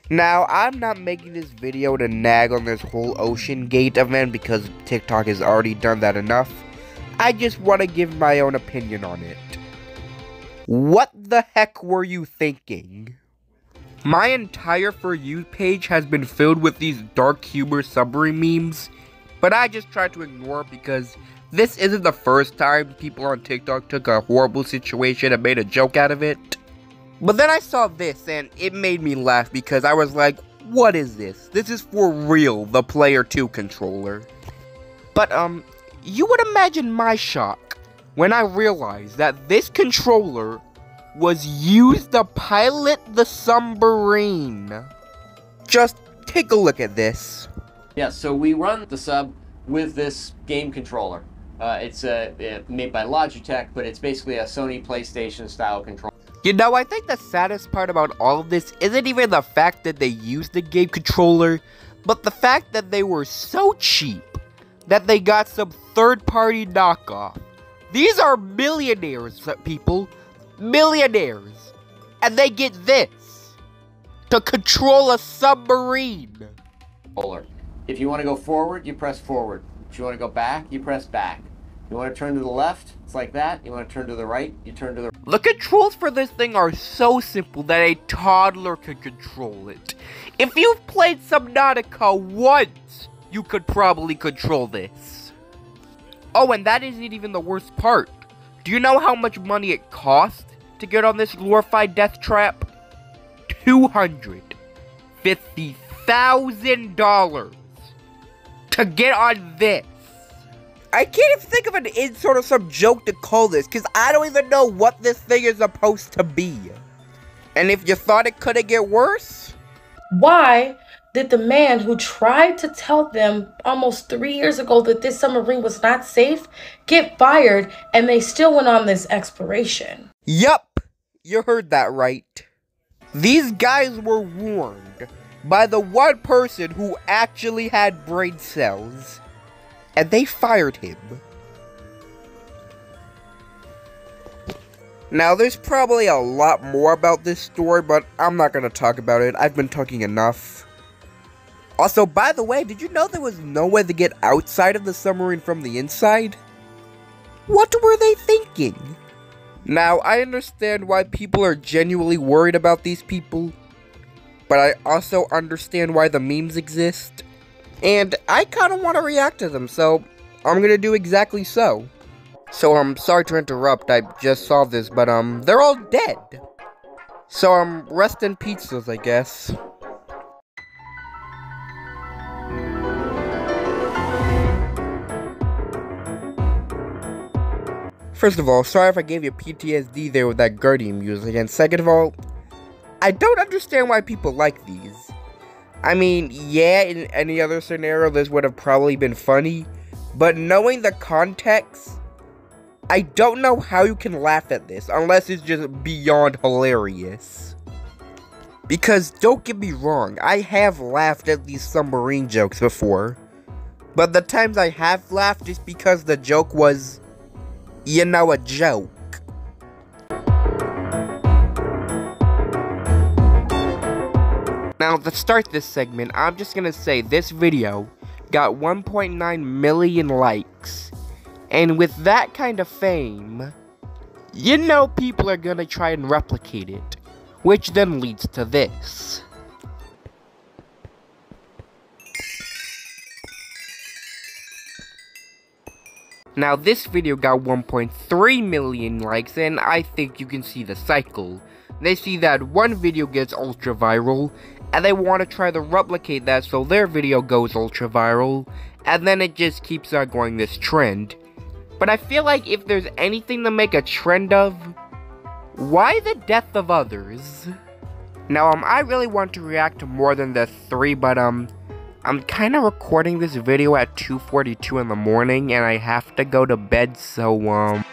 Now, I'm not making this video to nag on this whole Oceangate event because TikTok has already done that enough. I just want to give my own opinion on it. What the heck were you thinking? My entire For You page has been filled with these dark humor submarine memes, but I just tried to ignore it because this isn't the first time people on TikTok took a horrible situation and made a joke out of it. But then I saw this and it made me laugh because I was like, what is this? This is for real, the Player 2 controller. But you would imagine my shock when I realized that this controller was used to pilot the submarine. Just take a look at this. Yeah, so we run the sub with this game controller. It's made by Logitech, but it's basically a Sony PlayStation style controller. You know, I think the saddest part about all of this isn't even the fact that they used the game controller, but the fact that they were so cheap that they got some third-party knockoff. These are millionaires, people. Millionaires. And they get this to control a submarine. If you want to go forward, you press forward. If you want to go back, you press back. You want to turn to the left, it's like that. You want to turn to the right, you turn to the right. The controls for this thing are so simple that a toddler can control it. If you've played Subnautica once, you could probably control this. Oh, and that isn't even the worst part. Do you know how much money it cost to get on this glorified death trap? $250,000 to get on this. I can't even think of an insult or some joke to call this, because I don't even know what this thing is supposed to be. And if you thought it couldn't get worse? Why did the man who tried to tell them almost 3 years ago that this submarine was not safe get fired and they still went on this exploration? Yup, you heard that right. These guys were warned by the one person who actually had brain cells. And they fired him. Now, there's probably a lot more about this story, but I'm not gonna talk about it. I've been talking enough. Also, by the way, did you know there was no way to get outside of the submarine from the inside? What were they thinking? Now, I understand why people are genuinely worried about these people, but I also understand why the memes exist. And I kind of want to react to them, so I'm going to do exactly so. So, I'm sorry to interrupt, I just saw this, but, they're all dead. So, rest in pizzas, I guess. First of all, sorry if I gave you PTSD there with that Guardian music, and second of all, I don't understand why people like these. I mean, yeah, in any other scenario, this would have probably been funny, but knowing the context, I don't know how you can laugh at this, unless it's just beyond hilarious. Because, don't get me wrong, I have laughed at these submarine jokes before, but the times I have laughed is because the joke was, you know, a joke. Now, to start this segment, I'm just gonna say this video got 1.9 million likes. And with that kind of fame, you know people are gonna try and replicate it. Which then leads to this. Now, this video got 1.3 million likes, and I think you can see the cycle. They see that one video gets ultra viral, and they want to try to replicate that so their video goes ultra viral, and then it just keeps on going this trend. But I feel like if there's anything to make a trend of, why the death of others? Now, I really want to react to more than the 3, but I'm kind of recording this video at 2:42 in the morning, and I have to go to bed, so